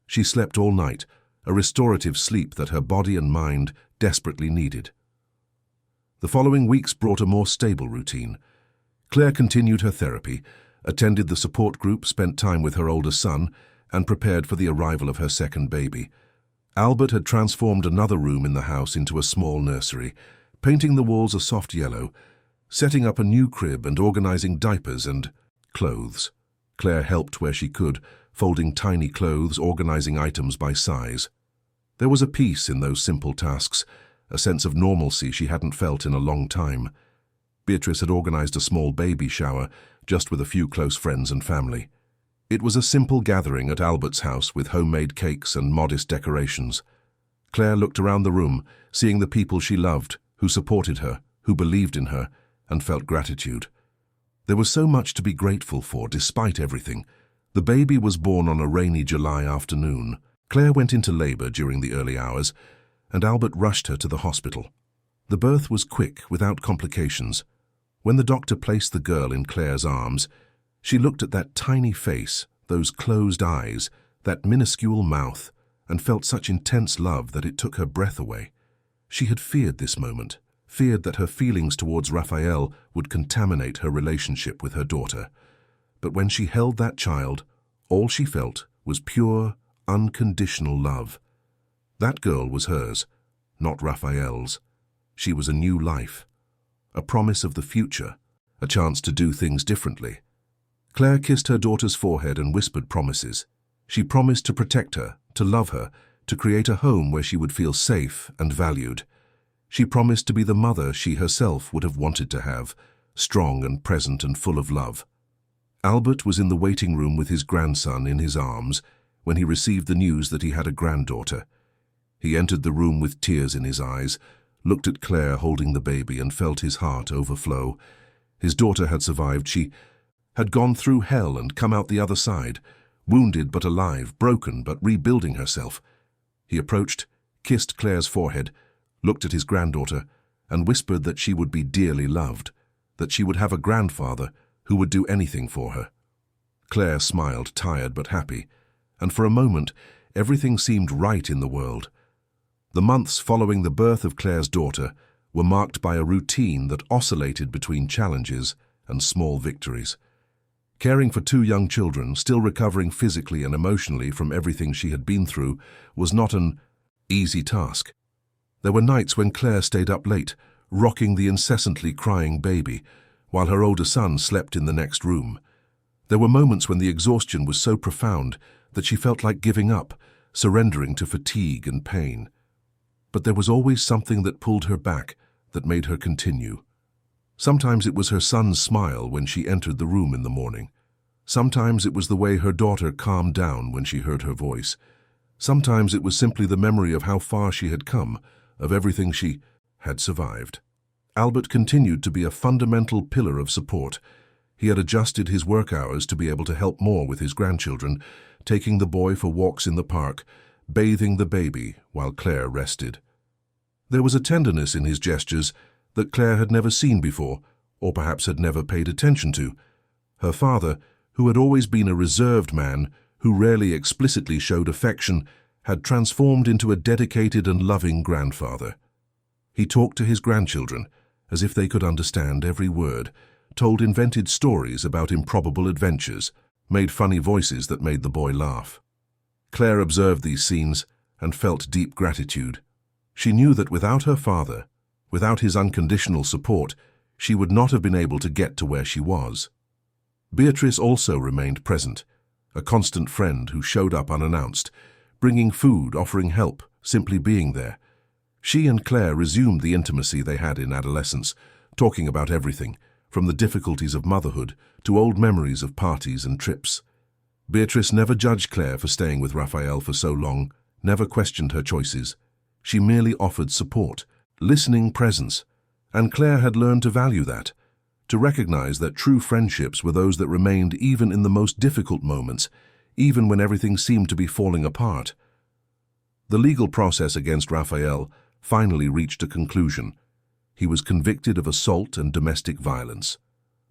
She slept all night, a restorative sleep that her body and mind desperately needed. The following weeks brought a more stable routine. Claire continued her therapy, attended the support group, spent time with her older son, and prepared for the arrival of her second baby. Albert had transformed another room in the house into a small nursery, painting the walls a soft yellow, setting up a new crib and organizing diapers and clothes. Claire helped where she could, folding tiny clothes, organizing items by size. There was a peace in those simple tasks, a sense of normalcy she hadn't felt in a long time. Beatrice had organized a small baby shower, just with a few close friends and family. It was a simple gathering at Albert's house with homemade cakes and modest decorations. Claire looked around the room, seeing the people she loved, who supported her, who believed in her, and felt gratitude. There was so much to be grateful for, despite everything. The baby was born on a rainy July afternoon. Claire went into labor during the early hours, and Albert rushed her to the hospital. The birth was quick, without complications. When the doctor placed the girl in Claire's arms, she looked at that tiny face, those closed eyes, that minuscule mouth, and felt such intense love that it took her breath away. She had feared this moment, feared that her feelings towards Raphael would contaminate her relationship with her daughter. But when she held that child, all she felt was pure, unconditional love. That girl was hers, not Raphael's. She was a new life, a promise of the future, a chance to do things differently. Claire kissed her daughter's forehead and whispered promises. She promised to protect her, to love her, to create a home where she would feel safe and valued. She promised to be the mother she herself would have wanted to have, strong and present and full of love. Albert was in the waiting room with his grandson in his arms when he received the news that he had a granddaughter. He entered the room with tears in his eyes, looked at Claire holding the baby and felt his heart overflow. His daughter had survived. She had gone through hell and come out the other side, wounded but alive, broken but rebuilding herself. He approached, kissed Claire's forehead, looked at his granddaughter, and whispered that she would be dearly loved, that she would have a grandfather who would do anything for her. Claire smiled, tired but happy, and for a moment everything seemed right in the world. The months following the birth of Claire's daughter were marked by a routine that oscillated between challenges and small victories. Caring for two young children, still recovering physically and emotionally from everything she had been through, was not an easy task. There were nights when Claire stayed up late, rocking the incessantly crying baby, while her older son slept in the next room. There were moments when the exhaustion was so profound that she felt like giving up, surrendering to fatigue and pain. But there was always something that pulled her back, that made her continue. Sometimes it was her son's smile when she entered the room in the morning. Sometimes it was the way her daughter calmed down when she heard her voice. Sometimes it was simply the memory of how far she had come, of everything she had survived. Albert continued to be a fundamental pillar of support. He had adjusted his work hours to be able to help more with his grandchildren, taking the boy for walks in the park, bathing the baby while Claire rested. There was a tenderness in his gestures that Claire had never seen before, or perhaps had never paid attention to. Her father, who had always been a reserved man, who rarely explicitly showed affection, had transformed into a dedicated and loving grandfather. He talked to his grandchildren as if they could understand every word, told invented stories about improbable adventures, made funny voices that made the boy laugh. Claire observed these scenes and felt deep gratitude. She knew that without her father, without his unconditional support, she would not have been able to get to where she was. Beatrice also remained present, a constant friend who showed up unannounced, bringing food, offering help, simply being there. She and Claire resumed the intimacy they had in adolescence, talking about everything, from the difficulties of motherhood to old memories of parties and trips. Beatrice never judged Claire for staying with Raphael for so long, never questioned her choices. She merely offered support, listening presence, and Claire had learned to value that, to recognize that true friendships were those that remained even in the most difficult moments, even when everything seemed to be falling apart. The legal process against Raphael finally reached a conclusion. He was convicted of assault and domestic violence.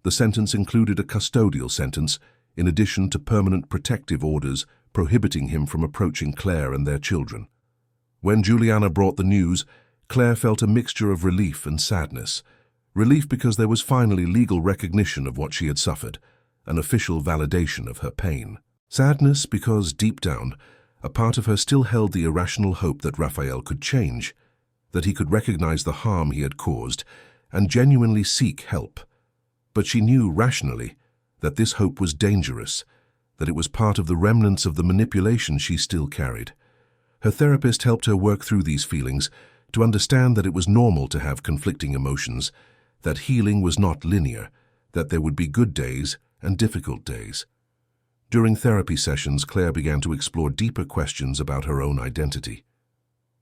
The sentence included a custodial sentence, in addition to permanent protective orders prohibiting him from approaching Claire and their children. When Juliana brought the news, Claire felt a mixture of relief and sadness. Relief because there was finally legal recognition of what she had suffered, an official validation of her pain. Sadness because, deep down, a part of her still held the irrational hope that Raphael could change, that he could recognize the harm he had caused and genuinely seek help. But she knew rationally that this hope was dangerous, that it was part of the remnants of the manipulation she still carried. Her therapist helped her work through these feelings, to understand that it was normal to have conflicting emotions, that healing was not linear, that there would be good days and difficult days. During therapy sessions, Claire began to explore deeper questions about her own identity.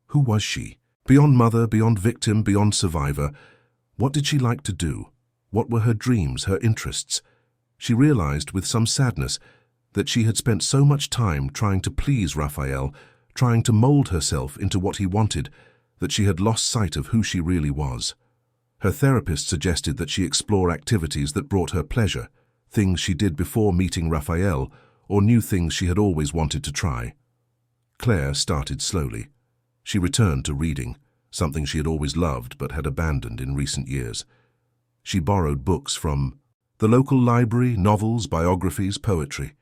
Who was she? Beyond mother, beyond victim, beyond survivor, what did she like to do? What were her dreams, her interests? She realized with some sadness that she had spent so much time trying to please Raphael, trying to mold herself into what he wanted, that she had lost sight of who she really was. Her therapist suggested that she explore activities that brought her pleasure, things she did before meeting Raphael, or new things she had always wanted to try. Claire started slowly. She returned to reading, something she had always loved but had abandoned in recent years. She borrowed books from the local library, novels, biographies, poetry.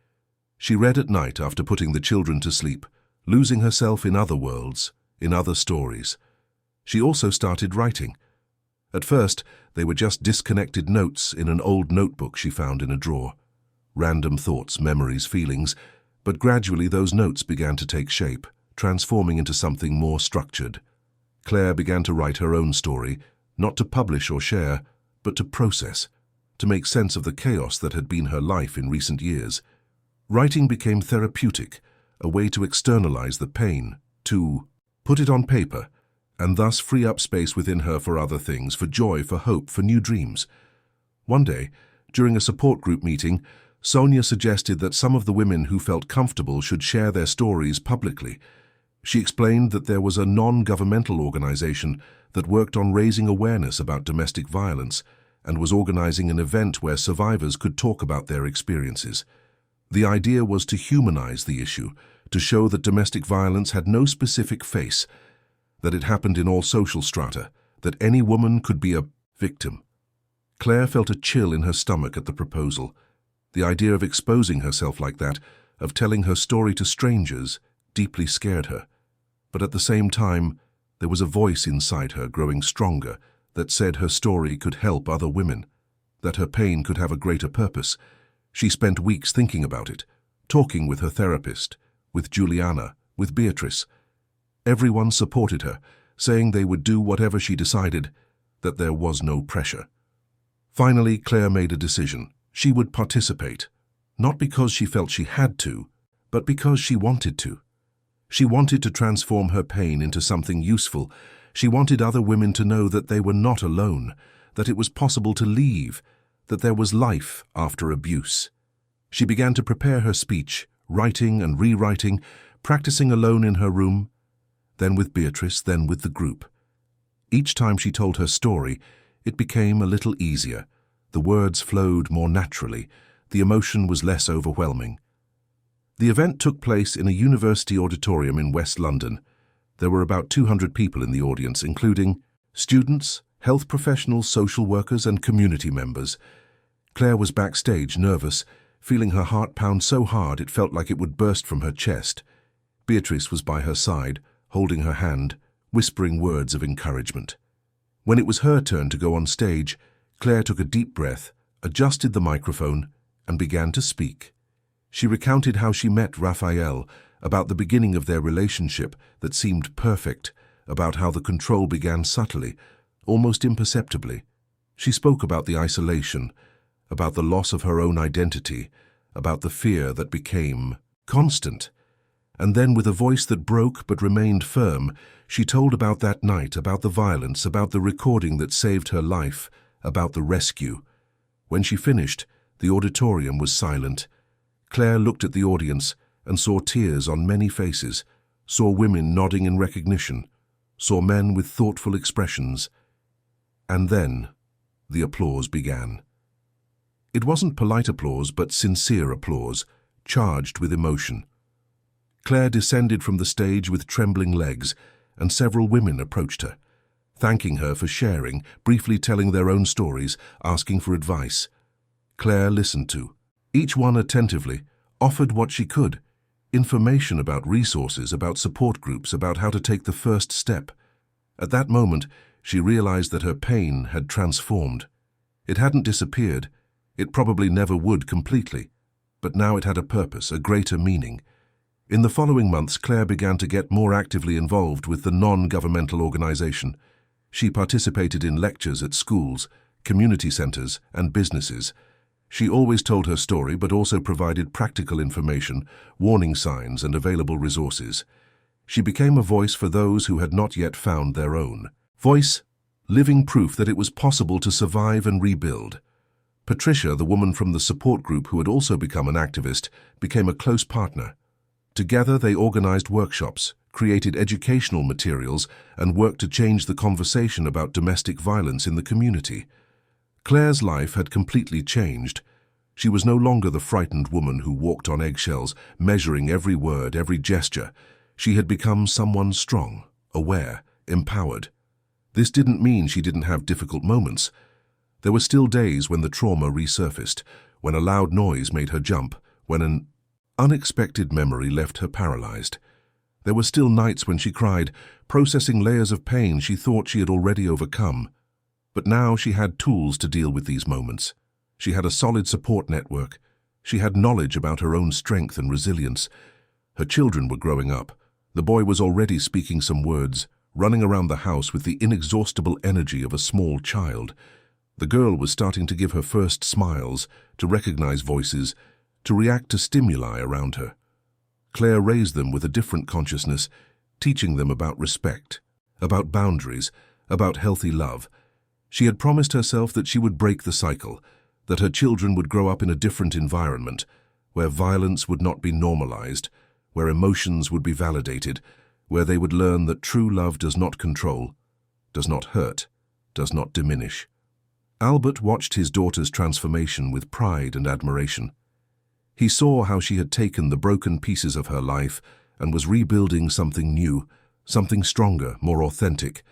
She read at night after putting the children to sleep, losing herself in other worlds, in other stories. She also started writing. At first, they were just disconnected notes in an old notebook she found in a drawer. Random thoughts, memories, feelings, but gradually those notes began to take shape, transforming into something more structured. Claire began to write her own story, not to publish or share, but to process, to make sense of the chaos that had been her life in recent years. Writing became therapeutic, a way to externalize the pain, to put it on paper, and thus free up space within her for other things, for joy, for hope, for new dreams. One day, during a support group meeting, Sonia suggested that some of the women who felt comfortable should share their stories publicly. She explained that there was a non-governmental organization that worked on raising awareness about domestic violence and was organizing an event where survivors could talk about their experiences. The idea was to humanize the issue, to show that domestic violence had no specific face, that it happened in all social strata, that any woman could be a victim. Claire felt a chill in her stomach at the proposal. The idea of exposing herself like that, of telling her story to strangers, deeply scared her. But at the same time, there was a voice inside her growing stronger that said her story could help other women, that her pain could have a greater purpose. She spent weeks thinking about it, talking with her therapist, with Juliana, with Beatrice. Everyone supported her, saying they would do whatever she decided, that there was no pressure. Finally, Claire made a decision. She would participate, not because she felt she had to, but because she wanted to. She wanted to transform her pain into something useful. She wanted other women to know that they were not alone, that it was possible to leave, that there was life after abuse. She began to prepare her speech, writing and rewriting, practicing alone in her room, then with Beatrice, then with the group. Each time she told her story, it became a little easier. The words flowed more naturally. The emotion was less overwhelming. The event took place in a university auditorium in West London. There were about 200 people in the audience, including students, health professionals, social workers, and community members. Claire was backstage, nervous, feeling her heart pound so hard it felt like it would burst from her chest. Beatrice was by her side, holding her hand, whispering words of encouragement. When it was her turn to go on stage, Claire took a deep breath, adjusted the microphone, and began to speak. She recounted how she met Raphael, about the beginning of their relationship that seemed perfect, about how the control began subtly, almost imperceptibly. She spoke about the isolation, about the loss of her own identity, about the fear that became constant. And then, with a voice that broke but remained firm, she told about that night, about the violence, about the recording that saved her life, about the rescue. When she finished, the auditorium was silent. Claire looked at the audience and saw tears on many faces, saw women nodding in recognition, saw men with thoughtful expressions. And then the applause began. It wasn't polite applause, but sincere applause, charged with emotion. Claire descended from the stage with trembling legs, and several women approached her, thanking her for sharing, briefly telling their own stories, asking for advice. Claire listened to each one attentively, offered what she could, information about resources, about support groups, about how to take the first step. At that moment, she realized that her pain had transformed. It hadn't disappeared. It probably never would completely. But now it had a purpose, a greater meaning. In the following months, Claire began to get more actively involved with the non-governmental organization. She participated in lectures at schools, community centers, and businesses. She always told her story, but also provided practical information, warning signs, and available resources. She became a voice for those who had not yet found their own. Voice, living proof that it was possible to survive and rebuild. Patricia, the woman from the support group who had also become an activist, became a close partner. Together they organized workshops, created educational materials, and worked to change the conversation about domestic violence in the community. Claire's life had completely changed. She was no longer the frightened woman who walked on eggshells, measuring every word, every gesture. She had become someone strong, aware, empowered. This didn't mean she didn't have difficult moments. There were still days when the trauma resurfaced, when a loud noise made her jump, when an unexpected memory left her paralyzed. There were still nights when she cried, processing layers of pain she thought she had already overcome. But now she had tools to deal with these moments. She had a solid support network. She had knowledge about her own strength and resilience. Her children were growing up. The boy was already speaking some words, running around the house with the inexhaustible energy of a small child. The girl was starting to give her first smiles, to recognize voices, to react to stimuli around her. Claire raised them with a different consciousness, teaching them about respect, about boundaries, about healthy love. She had promised herself that she would break the cycle, that her children would grow up in a different environment, where violence would not be normalized, where emotions would be validated, where they would learn that true love does not control, does not hurt, does not diminish. Albert watched his daughter's transformation with pride and admiration. He saw how she had taken the broken pieces of her life and was rebuilding something new, something stronger, more authentic.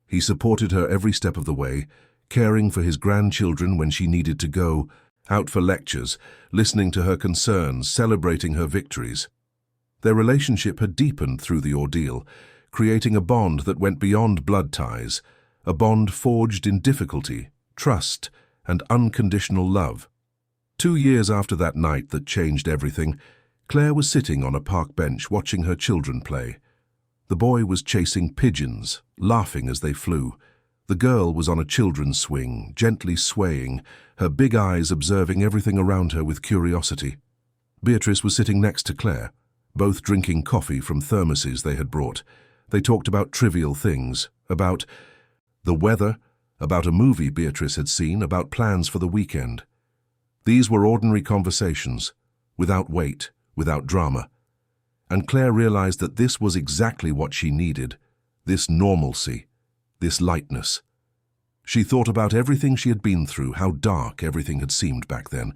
He supported her every step of the way, caring for his grandchildren when she needed to go, out for lectures, listening to her concerns, celebrating her victories. Their relationship had deepened through the ordeal, creating a bond that went beyond blood ties, a bond forged in difficulty, trust, and unconditional love. 2 years after that night that changed everything, Claire was sitting on a park bench watching her children play. The boy was chasing pigeons, laughing as they flew. The girl was on a children's swing, gently swaying, her big eyes observing everything around her with curiosity. Beatrice was sitting next to Claire, both drinking coffee from thermoses they had brought. They talked about trivial things, about the weather, about a movie Beatrice had seen, about plans for the weekend. These were ordinary conversations, without weight, without drama. And Claire realized that this was exactly what she needed, this normalcy, this lightness. She thought about everything she had been through, how dark everything had seemed back then.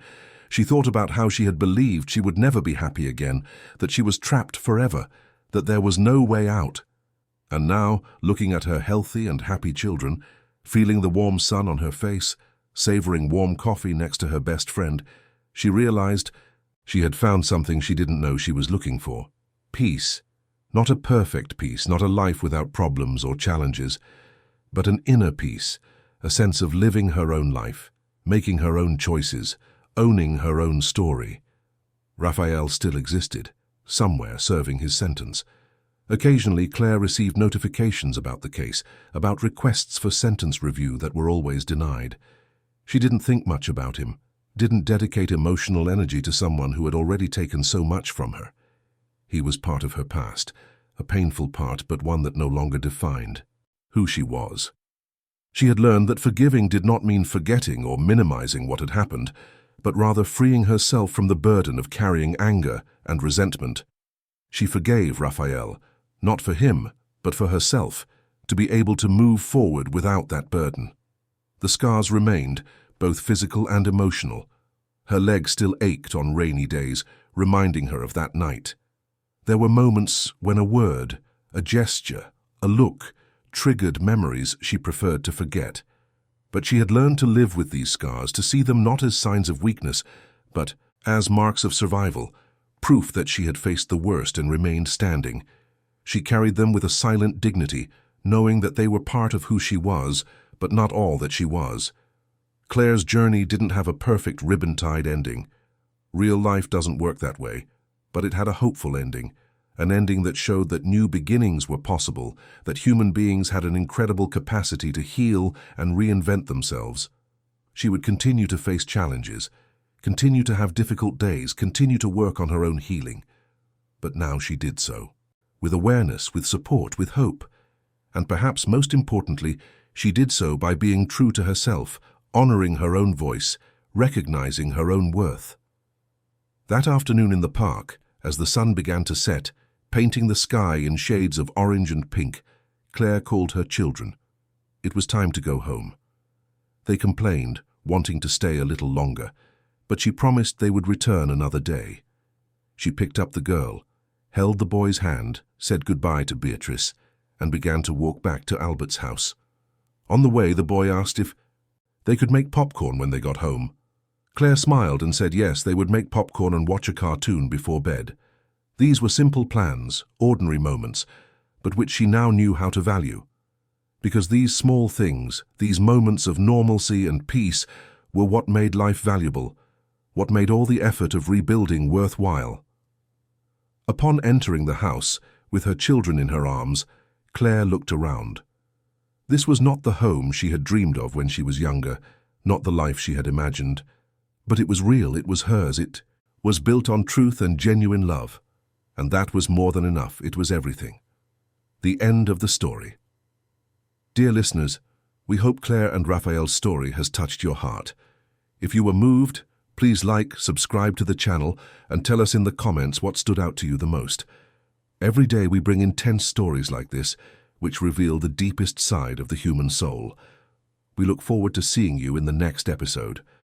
She thought about how she had believed she would never be happy again, that she was trapped forever, that there was no way out. And now, looking at her healthy and happy children, feeling the warm sun on her face, savoring warm coffee next to her best friend, she realized she had found something she didn't know she was looking for. Peace. Not a perfect peace, not a life without problems or challenges, but an inner peace, a sense of living her own life, making her own choices, owning her own story. Raphael still existed, somewhere serving his sentence. Occasionally, Claire received notifications about the case, about requests for sentence review that were always denied. She didn't think much about him, didn't dedicate emotional energy to someone who had already taken so much from her. He was part of her past, a painful part, but one that no longer defined who she was. She had learned that forgiving did not mean forgetting or minimizing what had happened, but rather freeing herself from the burden of carrying anger and resentment. She forgave Raphael, not for him, but for herself, to be able to move forward without that burden. The scars remained, both physical and emotional. Her leg still ached on rainy days, reminding her of that night. There were moments when a word, a gesture, a look, triggered memories she preferred to forget. But she had learned to live with these scars, to see them not as signs of weakness, but as marks of survival, proof that she had faced the worst and remained standing. She carried them with a silent dignity, knowing that they were part of who she was, but not all that she was. Claire's journey didn't have a perfect ribbon-tied ending. Real life doesn't work that way, but it had a hopeful ending, an ending that showed that new beginnings were possible, that human beings had an incredible capacity to heal and reinvent themselves. She would continue to face challenges, continue to have difficult days, continue to work on her own healing. But now she did so, with awareness, with support, with hope. And perhaps most importantly, she did so by being true to herself, honoring her own voice, recognizing her own worth. That afternoon in the park, as the sun began to set, painting the sky in shades of orange and pink, Claire called her children. It was time to go home. They complained, wanting to stay a little longer, but she promised they would return another day. She picked up the girl, held the boy's hand, said goodbye to Beatrice, and began to walk back to Albert's house. On the way, the boy asked if they could make popcorn when they got home. Claire smiled and said yes, they would make popcorn and watch a cartoon before bed. These were simple plans, ordinary moments, but which she now knew how to value. Because these small things, these moments of normalcy and peace, were what made life valuable, what made all the effort of rebuilding worthwhile. Upon entering the house, with her children in her arms, Claire looked around. This was not the home she had dreamed of when she was younger, not the life she had imagined. But it was real, it was hers, it was built on truth and genuine love. And that was more than enough, it was everything. The end of the story. Dear listeners, we hope Claire and Raphael's story has touched your heart. If you were moved, please like, subscribe to the channel, and tell us in the comments what stood out to you the most. Every day we bring intense stories like this, which reveal the deepest side of the human soul. We look forward to seeing you in the next episode.